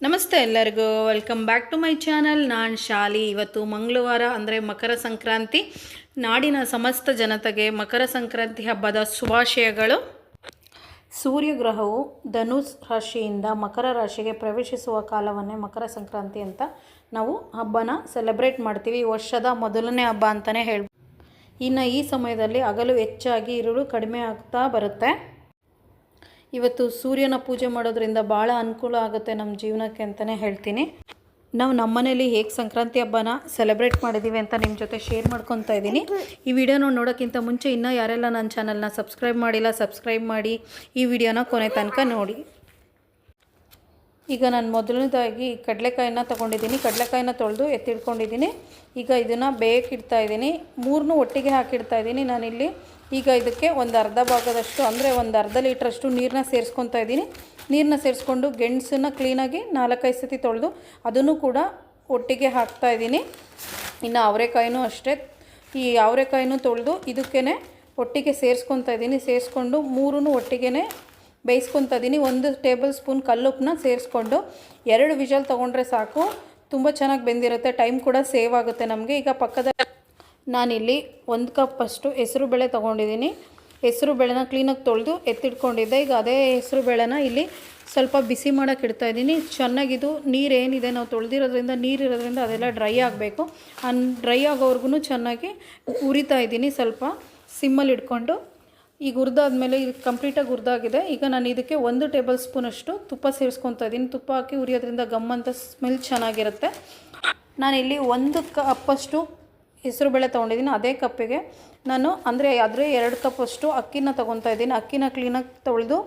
ನಮಸ್ತೆ ಎಲ್ಲರಿಗೂ, welcome back to my channel. ನಾನು ಶಾಲಿ. ಇವತ್ತು ಮಂಗಳವಾರ ಅಂದರೆ ಮಕರ ಸಂಕ್ರಾಂತಿ. ನಾಡಿನ ಸಮಸ್ತ ಜನತೆಗೆ ಮಕರ ಸಂಕ್ರಾಂತಿ ಹಬ್ಬದ ಶುಭಾಶಯಗಳು. ಸೂರ್ಯಗ್ರಹವು ಧನುಸ್ ರಾಶಿಯಿಂದ ಮಕರ ರಾಶಿಗೆ ಪ್ರವೇಶಿಸುವ ಕಾಲವನ್ನೇ ಮಕರ ಸಂಕ್ರಾಂತಿ ಅಂತ ನಾವು ಹಬ್ಬನ ಸೆಲೆಬ್ರೇಟ್ ಮಾಡ್ತೀವಿ. ವರ್ಷದ ಮೊದಲನೇ ಹಬ್ಬ ಅಂತಲೇ ಹೇಳ್ಬೋದು. ಇನ್ನು ಈ ಸಮಯದಲ್ಲಿ ಹಗಲು ಹೆಚ್ಚಾಗಿ ಇರುಳು ಕಡಿಮೆ ಆಗ್ತಾ ಬರುತ್ತೆ. ಇವತ್ತು ಸೂರ್ಯನ ಪೂಜೆ ಮಾಡೋದ್ರಿಂದ ಭಾಳ ಅನುಕೂಲ ಆಗುತ್ತೆ ನಮ್ಮ ಜೀವನಕ್ಕೆ ಅಂತಲೇ ಹೇಳ್ತೀನಿ. ನಾವು ನಮ್ಮನೇಲಿ ಹೇಗೆ ಸಂಕ್ರಾಂತಿ ಹಬ್ಬನ ಸೆಲೆಬ್ರೇಟ್ ಮಾಡಿದ್ದೀವಿ ಅಂತ ನಿಮ್ಮ ಜೊತೆ ಶೇರ್ ಮಾಡ್ಕೊತಾ ಇದ್ದೀನಿ. ಈ ವಿಡಿಯೋನ ನೋಡೋಕ್ಕಿಂತ ಮುಂಚೆ ಇನ್ನೂ ಯಾರೆಲ್ಲ ನನ್ನ ಚಾನಲ್ನ ಸಬ್ಸ್ಕ್ರೈಬ್ ಮಾಡಿಲ್ಲ, ಸಬ್ಸ್ಕ್ರೈಬ್ ಮಾಡಿ ಈ ವಿಡಿಯೋನ ಕೊನೆ ತನಕ ನೋಡಿ. ಈಗ ನಾನು ಮೊದಲನೇದಾಗಿ ಕಡಲೆಕಾಯಿನ ತೊಗೊಂಡಿದ್ದೀನಿ. ಕಡಲೆಕಾಯಿನ ತೊಳೆದು ಎತ್ತಿಡ್ಕೊಂಡಿದ್ದೀನಿ. ಈಗ ಇದನ್ನು ಬೇಯಕ್ಕಿಡ್ತಾ ಇದ್ದೀನಿ. ಮೂರನ್ನೂ ಒಟ್ಟಿಗೆ ಹಾಕಿಡ್ತಾ ಇದ್ದೀನಿ ನಾನಿಲ್ಲಿ. ಈಗ ಇದಕ್ಕೆ ಒಂದು ಅರ್ಧ ಭಾಗದಷ್ಟು ಅಂದರೆ ಒಂದು ಅರ್ಧ ಲೀಟ್ರಷ್ಟು ನೀರನ್ನ ಸೇರಿಸ್ಕೊತಾ ಇದ್ದೀನಿ. ನೀರನ್ನ ಸೇರಿಸ್ಕೊಂಡು ಗೆಣಸನ್ನು ಕ್ಲೀನಾಗಿ 4-5 ಸತಿ ತೊಳೆದು ಅದನ್ನು ಕೂಡ ಒಟ್ಟಿಗೆ ಹಾಕ್ತಾಯಿದ್ದೀನಿ. ಇನ್ನು ಅವರೆಕಾಯಿನೂ ಅಷ್ಟೇ, ಈ ಅವರೆಕಾಯಿನೂ ತೊಳೆದು ಇದಕ್ಕೇ ಒಟ್ಟಿಗೆ ಸೇರಿಸ್ಕೊತಾ ಇದ್ದೀನಿ. ಸೇರಿಸ್ಕೊಂಡು ಮೂರನ್ನೂ ಒಟ್ಟಿಗೆ ಬೇಯಿಸ್ಕೊತಾ ಇದ್ದೀನಿ. 1 ಟೇಬಲ್ ಸ್ಪೂನ್ ಕಲ್ಲುಪ್ಪನ್ನ ಸೇರಿಸ್ಕೊಂಡು 2 ವಿಷಲ್ ತೊಗೊಂಡ್ರೆ ಸಾಕು. ತುಂಬ ಚೆನ್ನಾಗಿ ಬೆಂದಿರುತ್ತೆ, ಟೈಮ್ ಕೂಡ ಸೇವ್ ಆಗುತ್ತೆ ನಮಗೆ. ಈಗ ನಾನಿಲ್ಲಿ 1 ಕಪ್ ಅಷ್ಟು ಹೆಸರು ಬೇಳೆ ತೊಗೊಂಡಿದ್ದೀನಿ. ಹೆಸರು ಬೇಳೆನ ಕ್ಲೀನಾಗಿ ತೊಳೆದು ಎತ್ತಿಟ್ಕೊಂಡಿದ್ದೆ. ಈಗ ಅದೇ ಹೆಸರು ಬೇಳೆನ ಇಲ್ಲಿ ಸ್ವಲ್ಪ ಬಿಸಿ ಮಾಡೋಕೆ ಇಡ್ತಾಯಿದ್ದೀನಿ. ಚೆನ್ನಾಗಿದು ನೀರೇನಿದೆ ನಾವು ತೊಳೆದಿರೋದ್ರಿಂದ ನೀರಿರೋದ್ರಿಂದ ಅದೆಲ್ಲ ಡ್ರೈ ಆಗಬೇಕು. ಡ್ರೈ ಆಗೋವರೆಗೂ ಚೆನ್ನಾಗಿ ಉರಿತಾ ಇದ್ದೀನಿ. ಸ್ವಲ್ಪ ಸಿಮ್ಮಲ್ಲಿ ಇಟ್ಕೊಂಡು ಈಗ ಹುರಿದಾದ್ಮೇಲೆ ಇದು ಕಂಪ್ಲೀಟಾಗಿ ಹುರಿದಾಗಿದೆ. ಈಗ ನಾನು ಇದಕ್ಕೆ 1 ಟೇಬಲ್ ಸ್ಪೂನಷ್ಟು ತುಪ್ಪ ಸೇರಿಸ್ಕೊತಾ ಇದ್ದೀನಿ. ತುಪ್ಪ ಹಾಕಿ ಉರಿಯೋದ್ರಿಂದ ಗಮ್ಮಂತ ಸ್ಮೆಲ್ ಚೆನ್ನಾಗಿರುತ್ತೆ. ನಾನಿಲ್ಲಿ 1 ಕಪ್ಪಷ್ಟು ಹೆಸರು ಬೇಳೆ ತೊಗೊಂಡಿದ್ದೀನಿ. ಅದೇ ಕಪ್ಪಿಗೆ ನಾನು ಅಂದರೆ 2 ಕಪ್ಪಷ್ಟು ಅಕ್ಕಿನ ತೊಗೊತಾ ಇದ್ದೀನಿ. ಅಕ್ಕಿನ ಕ್ಲೀನಾಗಿ ತೊಳೆದು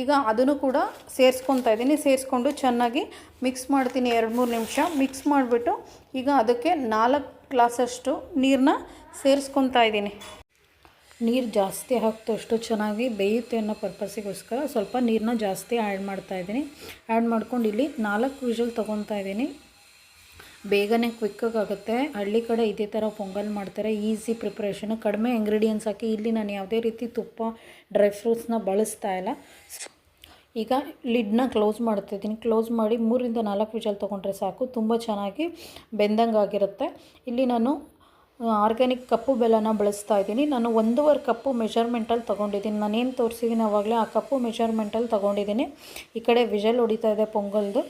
ಈಗ ಅದನ್ನು ಕೂಡ ಸೇರಿಸ್ಕೊತಾ ಇದ್ದೀನಿ. ಸೇರಿಸ್ಕೊಂಡು ಚೆನ್ನಾಗಿ ಮಿಕ್ಸ್ ಮಾಡ್ತೀನಿ 2-3 ನಿಮಿಷ. ಮಿಕ್ಸ್ ಮಾಡಿಬಿಟ್ಟು ಈಗ ಅದಕ್ಕೆ 4 ಗ್ಲಾಸಷ್ಟು ನೀರನ್ನ ಸೇರಿಸ್ಕೊತಾ ಇದ್ದೀನಿ. ನೀರು ಜಾಸ್ತಿ ಹಾಕ್ತಷ್ಟು ಚೆನ್ನಾಗಿ ಬೇಯುತ್ತೆ ಅನ್ನೋ ಪರ್ಪಸ್ಸಿಗೋಸ್ಕರ ಸ್ವಲ್ಪ ನೀರನ್ನ ಜಾಸ್ತಿ ಆ್ಯಡ್ ಮಾಡ್ತಾಯಿದ್ದೀನಿ. ಆ್ಯಡ್ ಮಾಡ್ಕೊಂಡು ಇಲ್ಲಿ 4 ವಿಷಲ್ ತೊಗೊತಾ ಇದ್ದೀನಿ. ಬೇಗನೆ ಕ್ವಿಕ್ಕಾಗಿ ಆಗುತ್ತೆ. ಹಳ್ಳಿ ಕಡೆ ಇದೇ ಥರ ಪೊಂಗಲ್ ಮಾಡ್ತಾರೆ. ಈಸಿ ಪ್ರಿಪ್ರೇಷನು, ಕಡಿಮೆ ಇಂಗ್ರೀಡಿಯೆಂಟ್ಸ್ ಹಾಕಿ. ಇಲ್ಲಿ ನಾನು ಯಾವುದೇ ರೀತಿ ತುಪ್ಪ, ಡ್ರೈ ಫ್ರೂಟ್ಸ್ನ ಬಳಸ್ತಾ ಇಲ್ಲ. ಈಗ ಲಿಡ್ನ ಕ್ಲೋಸ್ ಮಾಡ್ತಾಯಿದ್ದೀನಿ. ಕ್ಲೋಸ್ ಮಾಡಿ 3-4 ವಿಷಲ್ ತೊಗೊಂಡ್ರೆ ಸಾಕು. ತುಂಬ ಚೆನ್ನಾಗಿ ಬೆಂದಂಗೆ ಆಗಿರುತ್ತೆ. ಇಲ್ಲಿ ನಾನು ಆರ್ಗ್ಯಾನಿಕ್ ಕಪ್ಪು ಬೆಲ್ಲನ ಬಳಸ್ತಾ ಇದ್ದೀನಿ. ನಾನು 1.5 ಕಪ್ಪು ಮೆಷರ್ಮೆಂಟಲ್ಲಿ ತೊಗೊಂಡಿದ್ದೀನಿ. ನಾನೇನು ತೋರಿಸಿದ್ದೀನಿ ಆವಾಗಲೇ ಆ ಕಪ್ಪು ಮೆಷರ್ಮೆಂಟಲ್ಲಿ ತೊಗೊಂಡಿದ್ದೀನಿ. ಈ ಕಡೆ ವಿಷಲ್ ಹೊಡಿತಾ ಇದೆ ಪೊಂಗಲ್ದು.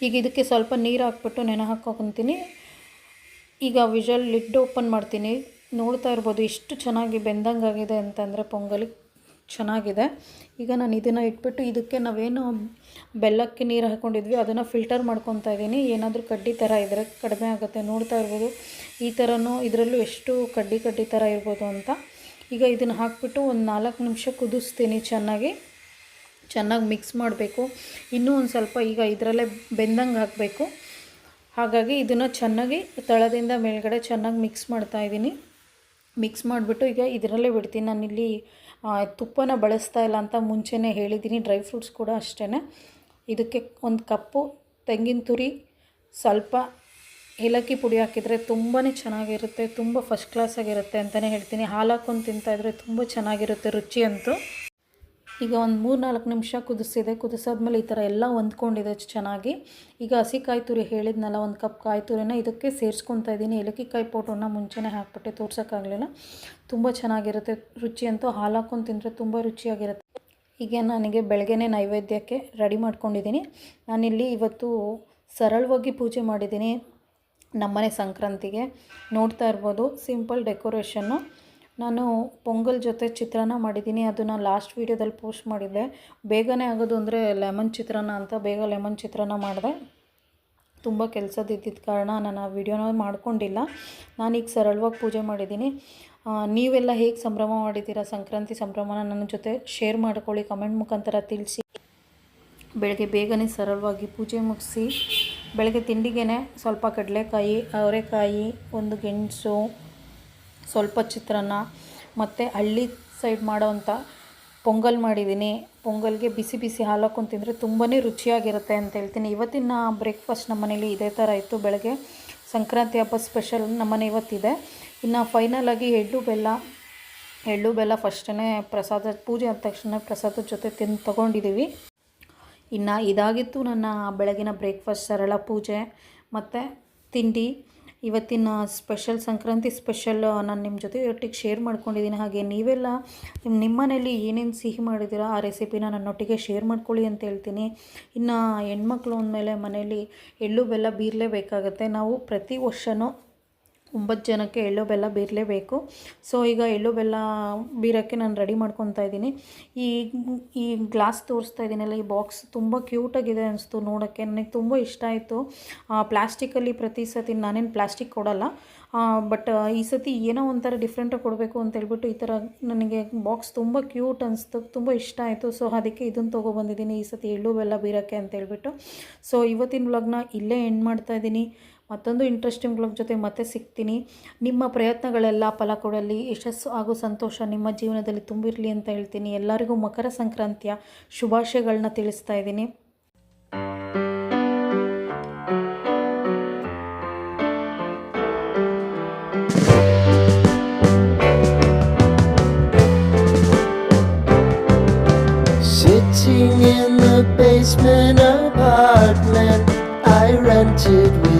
ಈಗ ಇದಕ್ಕೆ ಸ್ವಲ್ಪ ನೀರು ಹಾಕ್ಬಿಟ್ಟು ನೆನೆ ಹಾಕ್ಕೊತೀನಿ. ಈಗ ವಿಷಲ್ ಲಿಡ್ ಓಪನ್ ಮಾಡ್ತೀನಿ. ನೋಡ್ತಾ ಇರ್ಬೋದು ಎಷ್ಟು ಚೆನ್ನಾಗಿ ಬೆಂದಂಗಾಗಿದೆ ಅಂತಂದರೆ ಪೊಂಗಲ್ ಚೆನ್ನಾಗಿದೆ. ಈಗ ನಾನು ಇದನ್ನು ಇಟ್ಬಿಟ್ಟು ಇದಕ್ಕೆ ನಾವೇನು ಬೆಲ್ಲಕ್ಕೆ ನೀರು ಹಾಕ್ಕೊಂಡಿದ್ವಿ ಅದನ್ನು ಫಿಲ್ಟರ್ ಮಾಡ್ಕೊತಾ ಇದ್ದೀನಿ. ಏನಾದರೂ ಕಡ್ಡಿ ಥರ ಇದ್ದರೆ ಕಡಿಮೆ ಆಗುತ್ತೆ. ನೋಡ್ತಾ ಇರ್ಬೋದು ಈ ಥರನೂ ಇದರಲ್ಲೂ ಎಷ್ಟು ಕಡ್ಡಿ ಥರ ಇರ್ಬೋದು ಅಂತ. ಈಗ ಇದನ್ನು ಹಾಕ್ಬಿಟ್ಟು ಒಂದು 4 ನಿಮಿಷ ಕುದಿಸ್ತೀನಿ. ಚೆನ್ನಾಗಿ ಮಿಕ್ಸ್ ಮಾಡಬೇಕು. ಇನ್ನೂ ಒಂದು ಸ್ವಲ್ಪ ಈಗ ಇದರಲ್ಲೇ ಬೆಂದಂಗೆ ಹಾಕಬೇಕು. ಹಾಗಾಗಿ ಇದನ್ನು ಚೆನ್ನಾಗಿ ತಳದಿಂದ ಮೇಲ್ಗಡೆ ಚೆನ್ನಾಗಿ ಮಿಕ್ಸ್ ಮಾಡ್ತಾಯಿದ್ದೀನಿ. ಮಿಕ್ಸ್ ಮಾಡಿಬಿಟ್ಟು ಈಗ ಇದರಲ್ಲೇ ಬಿಡ್ತೀನಿ. ನಾನಿಲ್ಲಿ ತುಪ್ಪನ ಬಳಸ್ತಾ ಇಲ್ಲ ಅಂತ ಮುಂಚೆನೇ ಹೇಳಿದ್ದೀನಿ. ಡ್ರೈ ಫ್ರೂಟ್ಸ್ ಕೂಡ ಅಷ್ಟೇ. ಇದಕ್ಕೆ 1 ಕಪ್ಪು ತೆಂಗಿನ ತುರಿ, ಸ್ವಲ್ಪ ಏಲಕ್ಕಿ ಪುಡಿ ಹಾಕಿದರೆ ತುಂಬಾ ಚೆನ್ನಾಗಿರುತ್ತೆ. ತುಂಬ ಫಸ್ಟ್ ಕ್ಲಾಸಾಗಿರುತ್ತೆ ಅಂತಲೇ ಹೇಳ್ತೀನಿ. ಹಾಲು ಹಾಕ್ಕೊಂಡು ತಿಂತಾಯಿದ್ರೆ ತುಂಬ ಚೆನ್ನಾಗಿರುತ್ತೆ ರುಚಿ ಅಂತೂ. ಈಗ ಒಂದು 3-4 ನಿಮಿಷ ಕುದಿಸಿದೆ. ಕುದಿಸಾದ್ಮೇಲೆ ಈ ಥರ ಎಲ್ಲ ಹೊಂದ್ಕೊಂಡಿದೆ ಚೆನ್ನಾಗಿ. ಈಗ ಹಸಿ ಕಾಯಿ ತುರಿ ಹೇಳಿದ್ನಲ್ಲ, 1 ಕಪ್ ಕಾಯಿ ತುರಿನ ಇದಕ್ಕೆ ಸೇರಿಸ್ಕೊತಾ ಇದ್ದೀನಿ. ಏಲಕ್ಕಿ ಕಾಯಿ ಪೌಡ್ರನ್ನ ಮುಂಚೆನೇ ಹಾಕ್ಬಿಟ್ಟೆ, ತೋರ್ಸೋಕ್ಕಾಗಲಿಲ್ಲ. ತುಂಬ ಚೆನ್ನಾಗಿರುತ್ತೆ ರುಚಿ ಅಂತೂ. ಹಾಲು ಹಾಕ್ಕೊಂಡು ತಿಂದರೆ ತುಂಬ ರುಚಿಯಾಗಿರುತ್ತೆ. ಈಗ ನನಗೆ ಬೆಳಗ್ಗೆನೇ ನೈವೇದ್ಯಕ್ಕೆ ರೆಡಿ ಮಾಡ್ಕೊಂಡಿದ್ದೀನಿ. ನಾನಿಲ್ಲಿ ಇವತ್ತು ಸರಳವಾಗಿ ಪೂಜೆ ಮಾಡಿದ್ದೀನಿ ನಮ್ಮನೆ ಸಂಕ್ರಾಂತಿಗೆ. ನೋಡ್ತಾ ಇರ್ಬೋದು ಸಿಂಪಲ್ ಡೆಕೋರೇಷನ್ನು. ನಾನು ಪೊಂಗಲ್ ಜೊತೆ ಚಿತ್ರಾನ್ನ ಮಾಡಿದ್ದೀನಿ. ಅದನ್ನು ಲಾಸ್ಟ್ ವೀಡಿಯೋದಲ್ಲಿ ಪೋಸ್ಟ್ ಮಾಡಿದ್ದೆ. ಬೇಗನೆ ಆಗೋದು ಅಂದರೆ ಲೆಮನ್ ಚಿತ್ರಾನ್ನ ಅಂತ ಬೇಗ ಲೆಮನ್ ಚಿತ್ರಾನ್ನ ಮಾಡಿದೆ. ತುಂಬ ಕೆಲಸದಿದ್ದಿದ್ದ ಕಾರಣ ನಾನು ಆ ವಿಡಿಯೋನ ಮಾಡ್ಕೊಂಡಿಲ್ಲ. ನಾನೀಗ ಸರಳವಾಗಿ ಪೂಜೆ ಮಾಡಿದ್ದೀನಿ. ನೀವೆಲ್ಲ ಹೇಗೆ ಸಂಭ್ರಮ ಮಾಡಿದ್ದೀರಾ ಸಂಕ್ರಾಂತಿ ಸಂಭ್ರಮನ ನನ್ನ ಜೊತೆ ಶೇರ್ ಮಾಡ್ಕೊಳ್ಳಿ, ಕಮೆಂಟ್ ಮುಖಾಂತರ ತಿಳಿಸಿ. ಬೆಳಗ್ಗೆ ಬೇಗನೆ ಸರಳವಾಗಿ ಪೂಜೆ ಮುಗಿಸಿ ಬೆಳಗ್ಗೆ ತಿಂಡಿಗೆ ಸ್ವಲ್ಪ ಕಡಲೆಕಾಯಿ, ಅವರೆಕಾಯಿ, 1 ಗೆಣಸು, ಸ್ವಲ್ಪ ಚಿತ್ರಾನ್ನ ಮತ್ತು ಹಳ್ಳಿ ಸೈಡ್ ಮಾಡೋವಂಥ ಪೊಂಗಲ್ ಮಾಡಿದ್ದೀನಿ. ಪೊಂಗಲ್ಗೆ ಬಿಸಿ ಬಿಸಿ ಹಾಲು ಹಾಕ್ಕೊಂಡು ತಿಂದರೆ ತುಂಬಾ ರುಚಿಯಾಗಿರುತ್ತೆ ಅಂತ ಹೇಳ್ತೀನಿ. ಇವತ್ತಿನ ಬ್ರೇಕ್ಫಾಸ್ಟ್ ನಮ್ಮ ಮನೇಲಿ ಇದೇ ಥರ ಇತ್ತು. ಬೆಳಗ್ಗೆ ಸಂಕ್ರಾಂತಿ ಹಬ್ಬ ಸ್ಪೆಷಲ್ ನಮ್ಮನೆ ಇವತ್ತಿದೆ. ಇನ್ನು ಫೈನಲಾಗಿ ಎಳ್ಳು ಬೆಲ್ಲ ಫಸ್ಟೇ ಪ್ರಸಾದ ಪೂಜೆ ಆದ ತಕ್ಷಣ ಪ್ರಸಾದದ ಜೊತೆ ತೊಗೊಂಡಿದ್ದೀವಿ. ಇನ್ನು ಇದಾಗಿತ್ತು ನನ್ನ ಬೆಳಗಿನ ಬ್ರೇಕ್ಫಾಸ್ಟ್, ಸರಳ ಪೂಜೆ ಮತ್ತು ತಿಂಡಿ. ಇವತ್ತಿನ ಸ್ಪೆಷಲ್ ಸಂಕ್ರಾಂತಿ ಸ್ಪೆಷಲ್ ನಾನು ನಿಮ್ಮ ಜೊತೆ ಒಟ್ಟಿಗೆ ಶೇರ್ ಮಾಡ್ಕೊಂಡಿದ್ದೀನಿ. ಹಾಗೆ ನೀವೆಲ್ಲ ನಿಮ್ಮ ಮನೇಲಿ ಏನೇನು ಸಿಹಿ ಮಾಡಿದ್ದೀರಾ ಆ ರೆಸಿಪಿನ ನನ್ನೊಟ್ಟಿಗೆ ಶೇರ್ ಮಾಡ್ಕೊಳ್ಳಿ ಅಂತ ಹೇಳ್ತೀನಿ. ಇನ್ನು ಹೆಣ್ಮಕ್ಳು ಅಂದಮೇಲೆ ಮನೇಲಿ ಎಳ್ಳು ಬೆಲ್ಲ ಬೀರಲೇಬೇಕಾಗತ್ತೆ. ನಾವು ಪ್ರತಿ ವರ್ಷವೂ 9 ಜನಕ್ಕೆ ಎಳ್ಳು ಬೆಲ್ಲ ಬೀರಲೇಬೇಕು. ಸೊ ಈಗ ಎಳ್ಳು ಬೆಲ್ಲ ಬೀರೋಕ್ಕೆ ನಾನು ರೆಡಿ ಮಾಡ್ಕೊತಾ ಇದ್ದೀನಿ. ಈ ಗ್ಲಾಸ್ ತೋರಿಸ್ತಾ ಇದ್ದೀನಲ್ಲ, ಈ ಬಾಕ್ಸ್ ತುಂಬ ಕ್ಯೂಟಾಗಿದೆ ಅನಿಸ್ತು ನೋಡೋಕ್ಕೆ. ನನಗೆ ತುಂಬ ಇಷ್ಟ ಆಯಿತು. ಪ್ಲಾಸ್ಟಿಕಲ್ಲಿ ಪ್ರತಿ ಸತಿ ನಾನೇನು ಪ್ಲಾಸ್ಟಿಕ್ ಕೊಡೋಲ್ಲ, ಬಟ್ ಈ ಸತಿ ಏನೋ ಒಂಥರ ಡಿಫ್ರೆಂಟಾಗಿ ಕೊಡಬೇಕು ಅಂತ ಹೇಳ್ಬಿಟ್ಟು ಈ ಥರ ನನಗೆ ಬಾಕ್ಸ್ ತುಂಬ ಕ್ಯೂಟ್ ಅನಿಸ್ತು, ತುಂಬ ಇಷ್ಟ ಆಯಿತು. ಸೊ ಅದಕ್ಕೆ ಇದನ್ನು ತೊಗೊಬಂದಿದ್ದೀನಿ ಈ ಸತಿ ಎಳ್ಳು ಬೆಲ್ಲ ಬೀರೋಕ್ಕೆ ಅಂತ ಹೇಳ್ಬಿಟ್ಟು. ಸೊ ಇವತ್ತಿನ ವ್ಲಾಗ್ನ ಇಲ್ಲೇ ಎಂಡ್ ಮಾಡ್ತಾಯಿದ್ದೀನಿ. ಮತ್ತೊಂದು ಇಂಟ್ರೆಸ್ಟಿಂಗ್ ವ್ಲಾಗ್ ಜೊತೆ ಮತ್ತೆ ಸಿಗ್ತೀನಿ. ನಿಮ್ಮ ಪ್ರಯತ್ನಗಳೆಲ್ಲ ಫಲ ಕೊಡಲಿ, ಯಶಸ್ಸು ಹಾಗೂ ಸಂತೋಷ ನಿಮ್ಮ ಜೀವನದಲ್ಲಿ ತುಂಬಿರಲಿ ಅಂತ ಹೇಳ್ತೀನಿ. ಎಲ್ಲರಿಗೂ ಮಕರ ಸಂಕ್ರಾಂತಿಯ ಶುಭಾಶಯಗಳನ್ನ ತಿಳಿಸ್ತಾ ಇದ್ದೀನಿ. Sitting in the basement apartment I rented